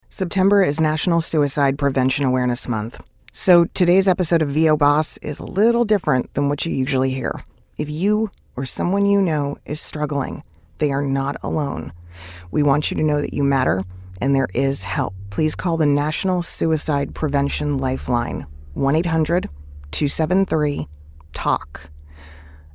September is National Suicide Prevention Awareness Month. So today's episode of VO Boss is a little different than what you usually hear. If you or someone you know is struggling, they are not alone. We want you to know that you matter and there is help. Please call the National Suicide Prevention Lifeline, 1-800-273-TALK.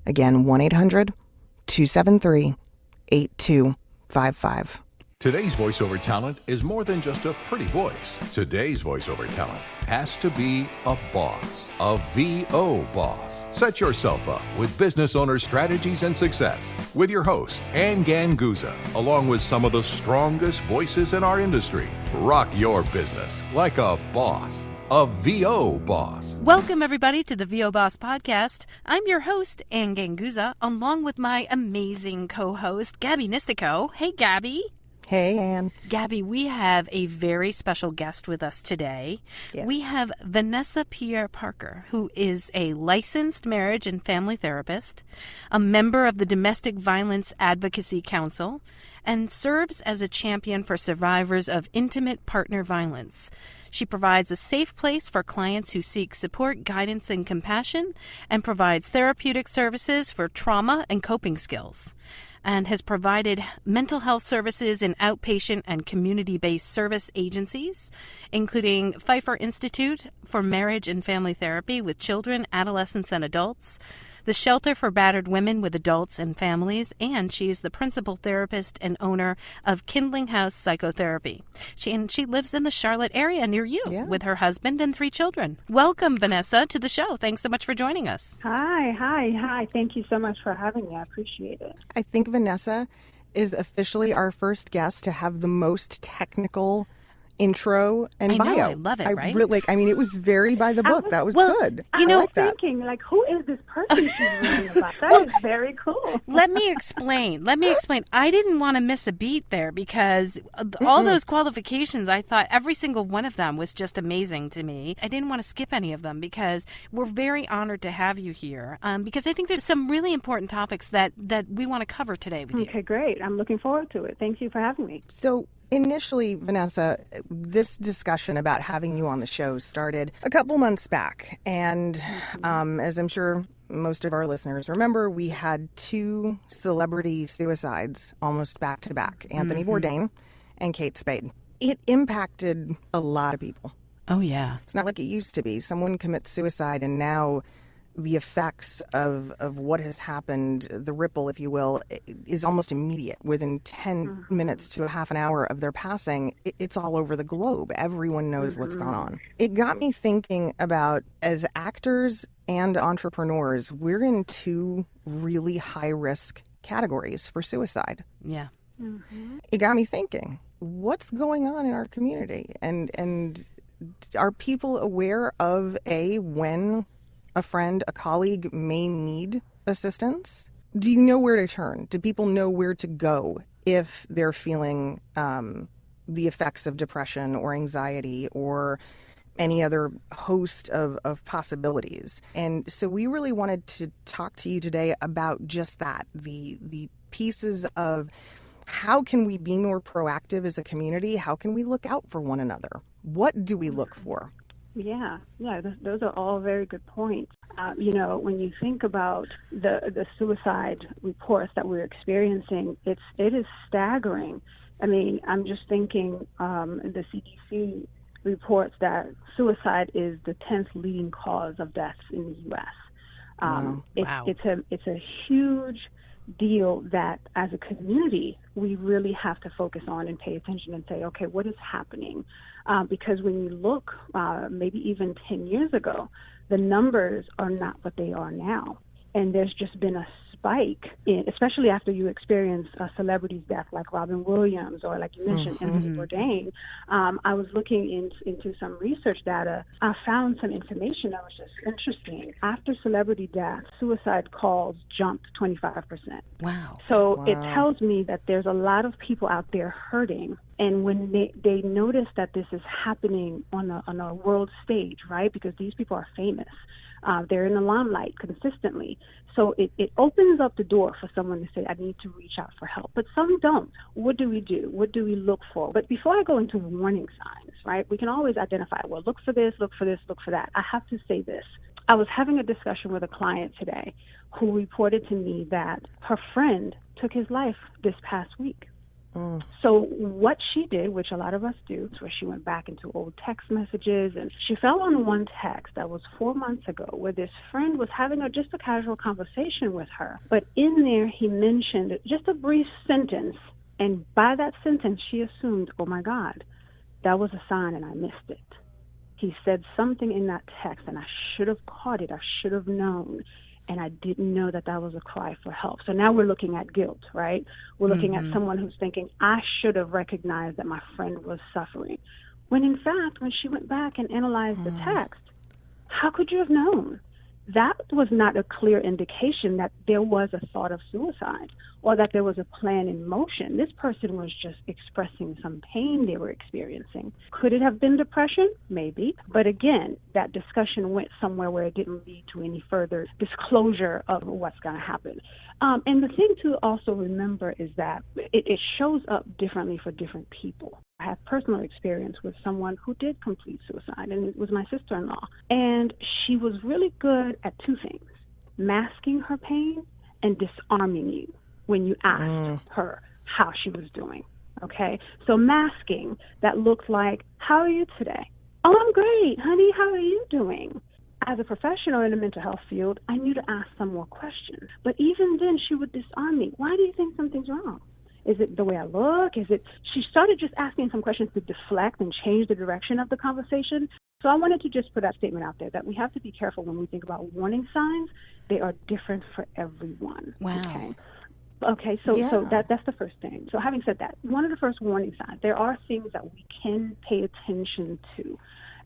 Again, 1-800-273-8255. Today's voiceover talent is more than just a pretty voice. Today's voiceover talent has to be a boss, a VO boss. Set yourself up with business owner strategies and success with your host, Ganguzza, along with some of the strongest voices in our industry. Rock your business like a boss. A VO boss. Welcome, everybody, to the VO Boss podcast. I'm your host, Ann Ganguzza, along with my amazing co-host, Gabby Nistico. Hey, Gabby. Hey, Ann. Gabby, we have a very special guest with us today. Yes. We have Vanessa Pierre-Parker, who is a licensed marriage and family therapist, a member of the Domestic Violence Advocacy Council, and serves as a champion for survivors of intimate partner violence. She provides a safe place for clients who seek support, guidance, and compassion, and provides therapeutic services for trauma and coping skills, and has provided mental health services in outpatient and community-based service agencies, including Pfeiffer Institute for Marriage and Family Therapy with children, adolescents, and adults, the Shelter for Battered Women with Adults and Families, and she is the principal therapist and owner of Kindling House Psychotherapy. She lives in the Charlotte area near you with her husband and 3 children. Welcome, Vanessa, to the show. Thanks so much for joining us. Hi. Thank you so much for having me. I appreciate it. I think Vanessa is officially our first guest to have the most technical intro and bio. I know, I love it, right? It was very by the book. That was good. I was thinking, who is this person she's reading about? That is very cool. Let me explain. I didn't want to miss a beat there because all those qualifications, I thought every single one of them was just amazing to me. I didn't want to skip any of them because we're very honored to have you here because I think there's some really important topics that we want to cover today with you. Okay, great. I'm looking forward to it. Thank you for having me. So, initially, Vanessa, this discussion about having you on the show started a couple months back. And as I'm sure most of our listeners remember, we had 2 celebrity suicides almost back to back, Anthony Bourdain and Kate Spade. It impacted a lot of people. Oh, yeah. It's not like it used to be. Someone commits suicide and now the effects of what has happened, the ripple, if you will, is almost immediate. Within 10 minutes to a half an hour of their passing, it's all over the globe. Everyone knows what's gone on. It got me thinking about, as actors and entrepreneurs, we're in 2 really high-risk categories for suicide. Yeah. It got me thinking, what's going on in our community? And are people aware of, when a friend, a colleague may need assistance? Do you know where to turn? Do people know where to go if they're feeling the effects of depression or anxiety or any other host of possibilities? And so we really wanted to talk to you today about just that, the pieces of how can we be more proactive as a community? How can we look out for one another? What do we look for? Yeah, those are all very good points. When you think about the suicide reports that we're experiencing, it is staggering. I mean, I'm just thinking the CDC reports that suicide is the 10th leading cause of deaths in the U.S. Wow. It's a huge deal that as a community we really have to focus on and pay attention and say, okay, what is happening? Because when you look maybe even 10 years ago, the numbers are not what they are now. And there's just been a spike, especially after you experience a celebrity's death like Robin Williams or, like you mentioned, Anthony Bourdain. I was looking into some research data. I found some information that was just interesting. After celebrity death, suicide calls jumped 25%. Wow. So it tells me that there's a lot of people out there hurting And when they notice that this is happening on a world stage, right? Because these people are famous. They're in the limelight consistently. So it opens up the door for someone to say, I need to reach out for help. But some don't. What do we do? What do we look for? But before I go into warning signs, right, we can always identify, well, look for this, look for this, look for that. I have to say this. I was having a discussion with a client today who reported to me that her friend took his life this past week. So what she did, which a lot of us do, is where she went back into old text messages, and she fell on one text that was 4 months ago where this friend was having just a casual conversation with her. But in there, he mentioned just a brief sentence, and by that sentence, she assumed, oh, my God, that was a sign and I missed it. He said something in that text, and I should have caught it. I should have known. And I didn't know that that was a cry for help. So now we're looking at guilt, right? We're looking at someone who's thinking, I should have recognized that my friend was suffering. When in fact, when she went back and analyzed the text, how could you have known? That was not a clear indication that there was a thought of suicide or that there was a plan in motion. This person was just expressing some pain they were experiencing. Could it have been depression? Maybe. But again, that discussion went somewhere where it didn't lead to any further disclosure of what's going to happen. And the thing to also remember is that it shows up differently for different people. I have personal experience with someone who did complete suicide, and it was my sister-in-law. And she was really good at two things: masking her pain and disarming you when you asked her how she was doing. Okay? So masking, that looked like, how are you today? Oh, I'm great, honey. How are you doing? As a professional in the mental health field, I knew to ask some more questions. But even then, she would disarm me. Why do you think something's wrong? Is it the way I look? She started just asking some questions to deflect and change the direction of the conversation. So I wanted to just put that statement out there that we have to be careful when we think about warning signs. They are different for everyone. Wow. Okay, so that's the first thing. So having said that, one of the first warning signs, there are things that we can pay attention to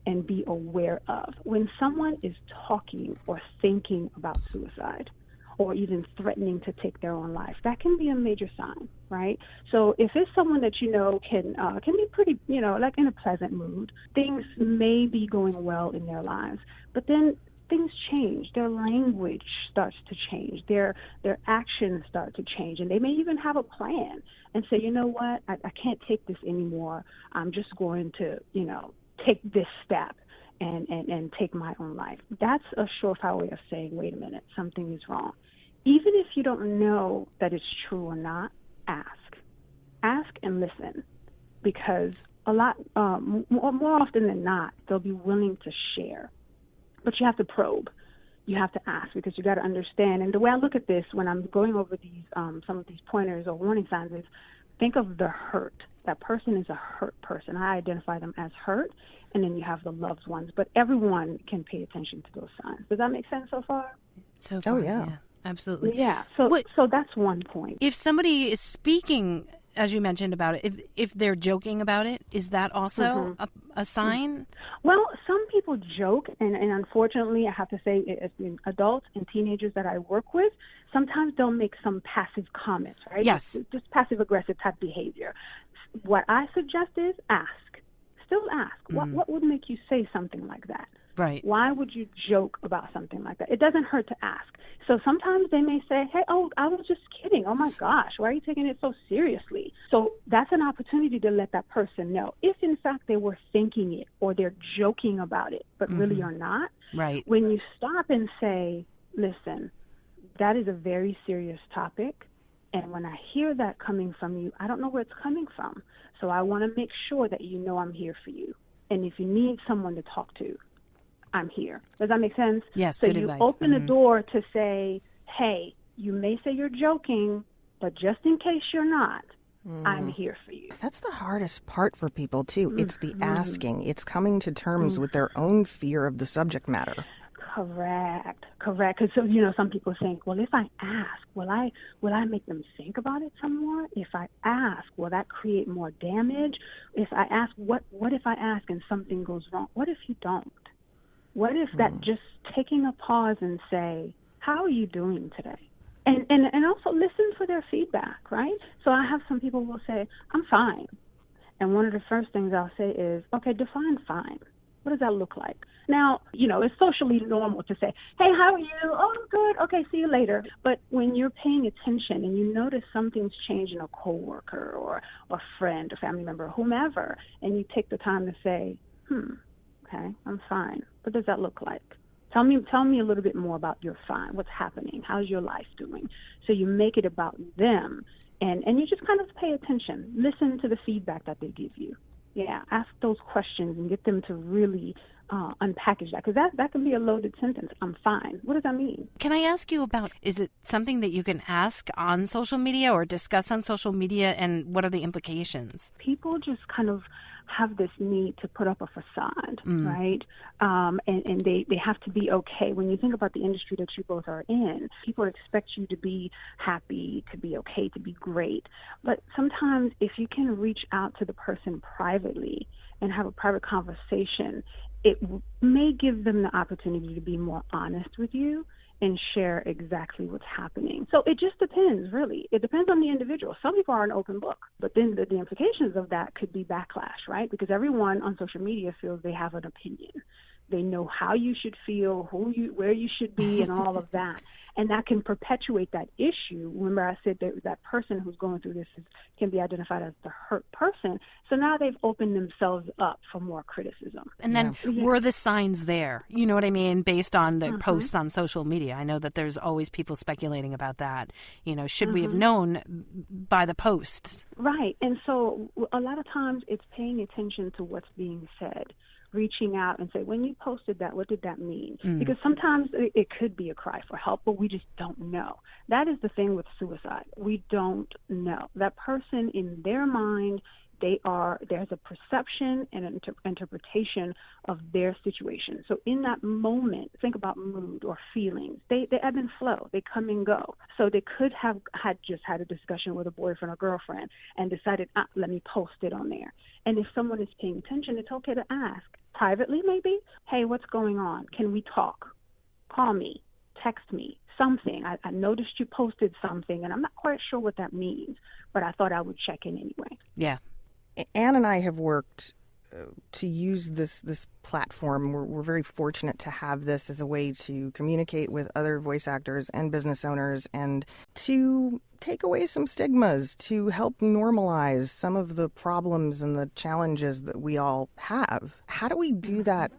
and be aware of. When someone is talking or thinking about suicide, or even threatening to take their own life, that can be a major sign, right? So if it's someone that you know can be pretty, like in a pleasant mood, things may be going well in their lives, but then things change. Their language starts to change. Their actions start to change, and they may even have a plan and say, you know what, I can't take this anymore. I'm just going to, take this step and take my own life. That's a surefire way of saying, wait a minute, something is wrong. Even if you don't know that it's true or not, ask. Ask and listen, because a lot, more often than not, they'll be willing to share. But you have to probe. You have to ask, because you got to understand. And the way I look at this when I'm going over these, some of these pointers or warning signs is, think of the hurt. That person is a hurt person. I identify them as hurt, and then you have the loved ones. But everyone can pay attention to those signs. Does that make sense so far? So far, yeah. Absolutely. Yeah. So that's one point. If somebody is speaking, as you mentioned about it, if they're joking about it, is that also a sign? Well, some people joke, and unfortunately, I have to say, adults and teenagers that I work with, sometimes they'll make some passive comments, right? Yes. Just passive-aggressive type behavior. What I suggest is ask. Still ask. What would make you say something like that? Right. Why would you joke about something like that? It doesn't hurt to ask. So sometimes they may say, hey, I was just kidding. Oh, my gosh, why are you taking it so seriously? So that's an opportunity to let that person know. If, in fact, they were thinking it or they're joking about it, but really are not, right. When you stop and say, listen, that is a very serious topic, and when I hear that coming from you, I don't know where it's coming from. So I want to make sure that you know I'm here for you. And if you need someone to talk to, I'm here. Does that make sense? Yes, so good you advice. Open the door to say, hey, you may say you're joking, but just in case you're not, I'm here for you. That's the hardest part for people, too. It's the asking. It's coming to terms with their own fear of the subject matter. Correct. Because some people think, well, if I ask, will I make them think about it some more? If I ask, will that create more damage? If I ask, what if I ask and something goes wrong? What if you don't? What if that just taking a pause and say, how are you doing today? And also listen for their feedback, right? So I have some people who will say, I'm fine. And one of the first things I'll say is, okay, define fine. What does that look like? Now, it's socially normal to say, hey, how are you? Oh, I'm good. Okay, see you later. But when you're paying attention and you notice something's changed in a coworker or a friend, a family member, whomever, and you take the time to say, okay, I'm fine. What does that look like? Tell me a little bit more about your fine. What's happening? How's your life doing? So you make it about them, and you just kind of pay attention. Listen to the feedback that they give you. Yeah, ask those questions and get them to really unpackage that, because that can be a loaded sentence. I'm fine. What does that mean? Can I ask you about, is it something that you can ask on social media or discuss on social media, and what are the implications? People just kind of have this need to put up a facade, right? And they have to be okay. When you think about the industry that you both are in, people expect you to be happy, to be okay, to be great. But sometimes if you can reach out to the person privately and have a private conversation, it may give them the opportunity to be more honest with you and share exactly what's happening. So it just depends, really. It depends on the individual. Some people are an open book, but then the implications of that could be backlash, right? Because everyone on social media feels they have an opinion. They know how you should feel, where you should be, and all of that. And that can perpetuate that issue. Remember I said that person who's going through this can be identified as the hurt person. So now they've opened themselves up for more criticism. And then were the signs there? You know what I mean? Based on the posts on social media. I know that there's always people speculating about that. Should we have known by the posts? Right. And so a lot of times it's paying attention to what's being said. Reaching out and say, when you posted that, what did that mean? Because sometimes it could be a cry for help, but we just don't know. That is the thing with suicide. We don't know. That person, in their mind, there's a perception and an interpretation of their situation. So in that moment, think about mood or feelings. They ebb and flow. They come and go. So they could have just had a discussion with a boyfriend or girlfriend and decided, let me post it on there. And if someone is paying attention, it's okay to ask privately, maybe, hey, what's going on? Can we talk? Call me, text me, something. I noticed you posted something, and I'm not quite sure what that means, but I thought I would check in anyway. Yeah. Anne and I have worked to use this platform. We're very fortunate to have this as a way to communicate with other voice actors and business owners, and to take away some stigmas, to help normalize some of the problems and the challenges that we all have. How do we do that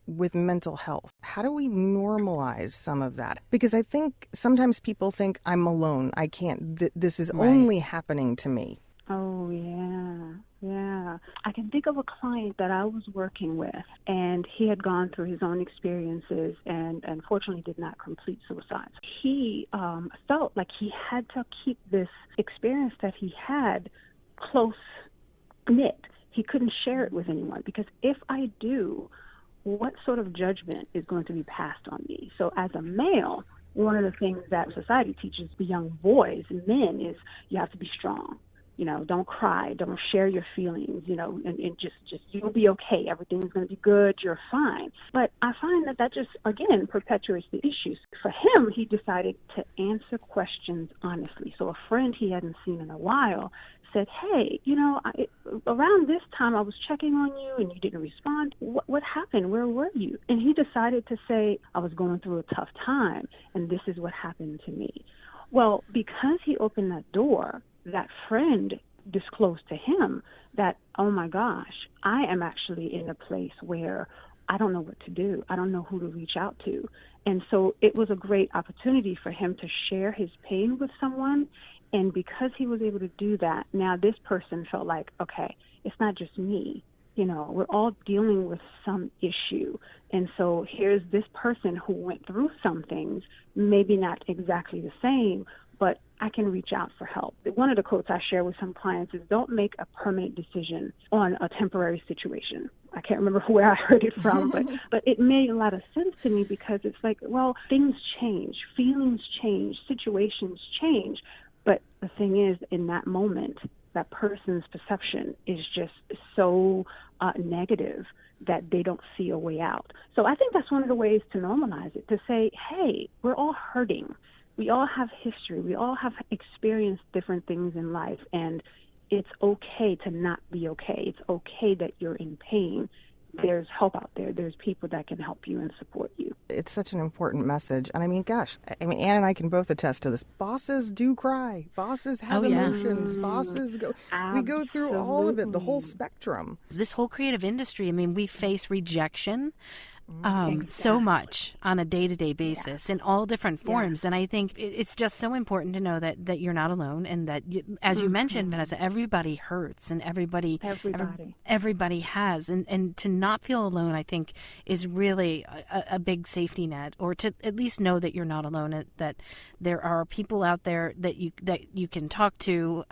with mental health? How do we normalize some of that? Because I think sometimes people think, I'm alone. I can't, this is only happening to me. Oh, yeah. I can think of a client that I was working with, and he had gone through his own experiences and unfortunately did not complete suicide. He felt like he had to keep this experience that he had close-knit. He couldn't share it with anyone, because if I do, what sort of judgment is going to be passed on me? So as a male, one of the things that society teaches the young boys and men is you have to be strong. Don't cry, don't share your feelings, and just you'll be okay. Everything's going to be good. You're fine. But I find that just, again, perpetuates the issues. For him, he decided to answer questions honestly. So a friend he hadn't seen in a while said, hey, around this time I was checking on you and you didn't respond. What happened? Where were you? And he decided to say, I was going through a tough time and this is what happened to me. Well, because he opened that door, that friend disclosed to him that, oh my gosh, I am actually in a place where I don't know what to do. I don't know who to reach out to. And so it was a great opportunity for him to share his pain with someone. And because he was able to do that, now this person felt like, okay, it's not just me. We're all dealing with some issue. And so here's this person who went through some things, maybe not exactly the same, but I can reach out for help. One of the quotes I share with some clients is, don't make a permanent decision on a temporary situation. I can't remember where I heard it from, but it made a lot of sense to me, because it's like, well, things change, feelings change, situations change. But the thing is, in that moment, that person's perception is just so negative that they don't see a way out. So I think that's one of the ways to normalize it, to say, hey, we're all hurting. We all have history. We all have experienced different things in life. And it's okay to not be okay. It's okay that you're in pain. There's help out there. There's people that can help you and support you. It's such an important message. And I mean, gosh, I mean, Ann and I can both attest to this. Bosses do cry. Bosses have emotions. Bosses go, we go through all of it, the whole spectrum. This whole creative industry, I mean, we face rejection so much on a day-to-day basis in all different forms. And I think it's just so important to know that you're not alone, and that, as you mentioned, Vanessa, everybody hurts, and everybody has. And to not feel alone, I think, is really a big safety net, or to at least know that you're not alone, that there are people out there that you can talk to.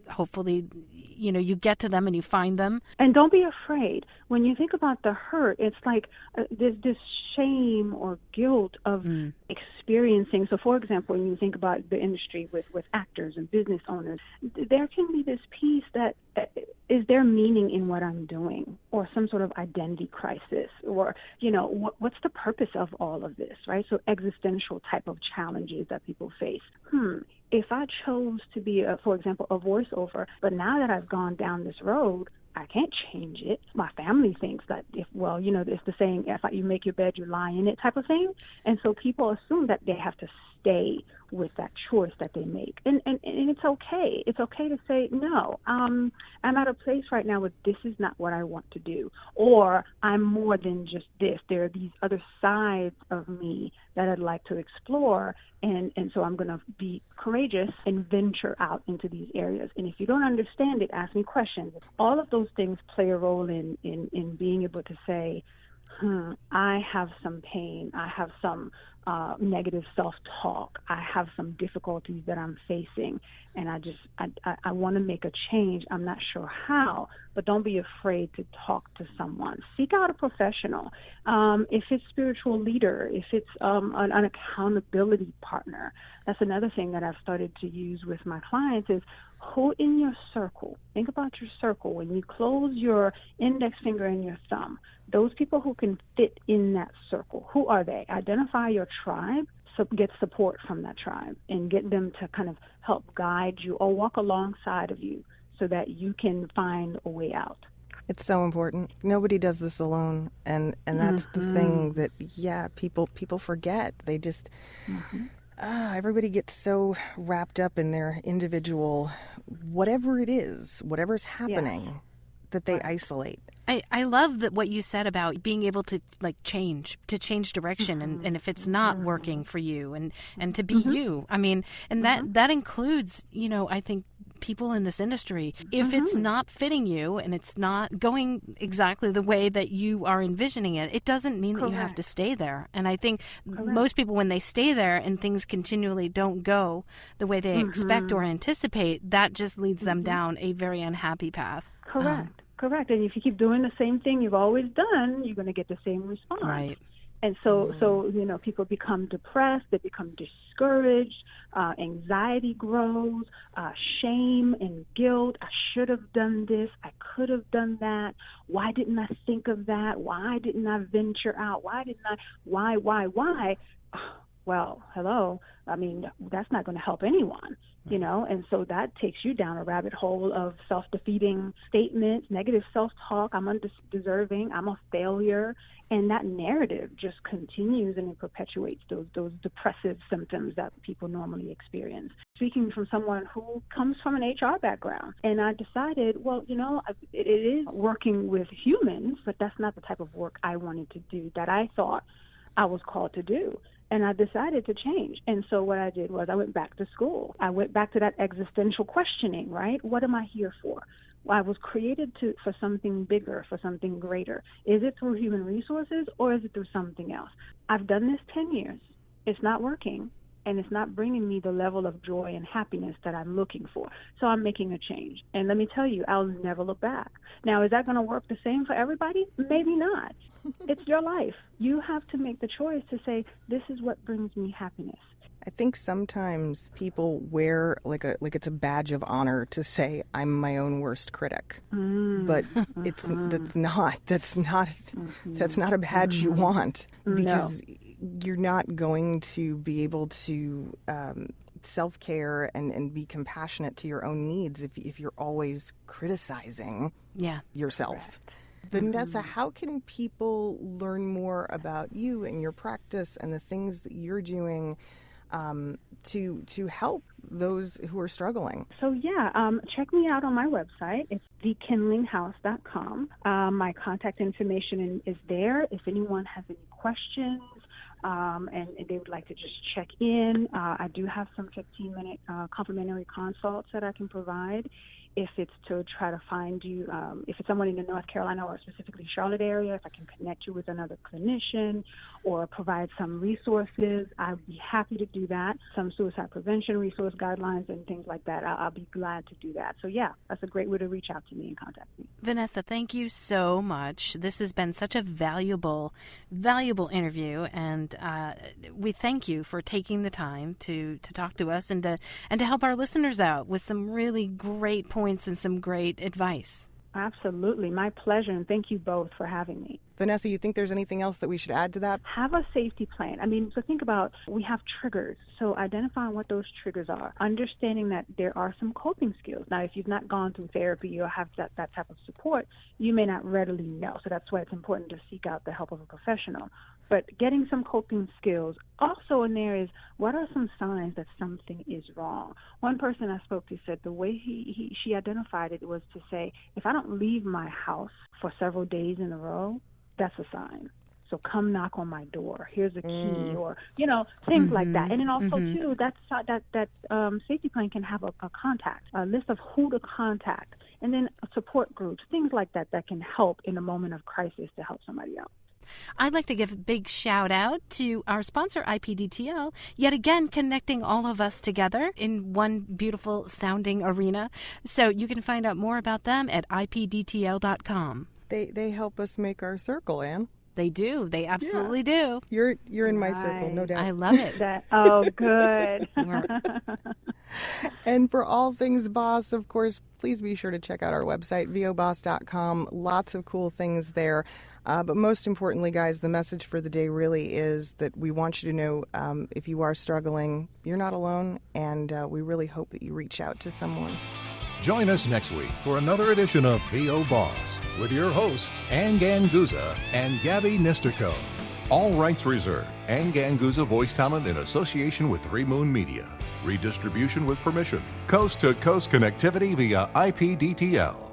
Hopefully, you get to them and you find them. And don't be afraid. When you think about the hurt, it's like there's this shame or guilt of experiencing. So, for example, when you think about the industry with actors and business owners, there can be this piece that is there meaning in what I'm doing, or some sort of identity crisis, or, what's the purpose of all of this, right? So existential type of challenges that people face. If I chose to be, for example, a voiceover, but now that I've gone down this road, I can't change it. My family thinks that it's the saying, if you make your bed, you lie in it type of thing. And so people assume that they have to stay with that choice that they make. And it's okay. It's okay to say, no, I'm at a place right now where this is not what I want to do. Or I'm more than just this. There are these other sides of me that I'd like to explore. And so I'm going to be courageous and venture out into these areas. And if you don't understand it, ask me questions. All of those things play a role in being able to say, I have some pain. I have some negative self-talk. I have some difficulties that I'm facing, and I want to make a change. I'm not sure how, but don't be afraid to talk to someone. Seek out a professional. If it's spiritual leader, if it's an accountability partner. That's another thing that I've started to use with my clients is who in your circle. Think about your circle. When you close your index finger and your thumb, those people who can fit in that circle, who are they? Identify your tribe, so get support from that tribe, and get them to kind of help guide you or walk alongside of you so that you can find a way out. It's so important. Nobody does this alone, and that's the thing that people forget. They just everybody gets so wrapped up in their individual whatever it is, whatever's happening, that they isolate. I love that what you said about being able to change direction, and if it's not working for you, and to be you. I mean, and that includes, I think, people in this industry. If it's not fitting you and it's not going exactly the way that you are envisioning it, it doesn't mean that you have to stay there. And I think most people, when they stay there and things continually don't go the way they expect or anticipate, that just leads them down a very unhappy path. Correct. And if you keep doing the same thing you've always done, you're going to get the same response. Right. And so people become depressed, they become discouraged, anxiety grows, shame and guilt. I should have done this. I could have done that. Why didn't I think of that? Why didn't I venture out? Why? Well, hello. I mean, that's not going to help anyone, and so that takes you down a rabbit hole of self-defeating statements, negative self-talk. I'm undeserving. I'm a failure. And that narrative just continues and it perpetuates those depressive symptoms that people normally experience. Speaking from someone who comes from an HR background, and I decided, well, it is working with humans, but that's not the type of work I wanted to do, that I thought I was called to do. And I decided to change. And so what I did was I went back to school. I went back to that existential questioning, right? What am I here for? Well, I was created for something bigger, for something greater. Is it through human resources, or is it through something else? I've done this 10 years. It's not working, and it's not bringing me the level of joy and happiness that I'm looking for. So I'm making a change. And let me tell you, I'll never look back. Now, is that going to work the same for everybody? Maybe not. It's your life. You have to make the choice to say, this is what brings me happiness. I think sometimes people wear like it's a badge of honor to say I'm my own worst critic, but that's not a badge you want, because you're not going to be able to self-care and be compassionate to your own needs if you're always criticizing yourself. Correct. Vanessa, how can people learn more about you and your practice and the things that you're doing to help those who are struggling? So check me out on my website. It's thekindlinghouse.com. My contact information is there. If anyone has any questions and they would like to just check in, I do have some 15-minute complimentary consults that I can provide. If it's to try to find you, if it's someone in the North Carolina or specifically Charlotte area, if I can connect you with another clinician or provide some resources, I'd be happy to do that. Some suicide prevention resource guidelines and things like that. I'll be glad to do that. So that's a great way to reach out to me and contact me. Vanessa, thank you so much. This has been such a valuable interview, and we thank you for taking the time to talk to us and to help our listeners out with some really great points and some great advice. Absolutely. My pleasure. And thank you both for having me. Vanessa, you think there's anything else that we should add to that? Have a safety plan. So think about, we have triggers. So identifying what those triggers are, understanding that there are some coping skills. Now, if you've not gone through therapy or have that type of support, you may not readily know. So that's why it's important to seek out the help of a professional. But getting some coping skills. Also in there is, what are some signs that something is wrong? One person I spoke to said the way she identified it was to say, if I don't leave my house for several days in a row, that's a sign. So come knock on my door. Here's a key, or things like that. And then also too, that safety plan can have a contact, a list of who to contact, and then support groups, things like that can help in a moment of crisis to help somebody else. I'd like to give a big shout out to our sponsor, IPDTL, yet again connecting all of us together in one beautiful sounding arena. So you can find out more about them at IPDTL.com. They help us make our circle, Anne. They do. They absolutely do. You're in my circle, no doubt. I love it. Good. And for all things Boss, of course, please be sure to check out our website, voboss.com. Lots of cool things there. But most importantly, guys, the message for the day really is that we want you to know if you are struggling, you're not alone, and we really hope that you reach out to someone. Join us next week for another edition of VO Boss with your hosts, Ann Ganguzza and Gabby Nisterko. All rights reserved. Ann Ganguzza voice talent in association with 3 Moon Media. Redistribution with permission. Coast-to-coast connectivity via IPDTL.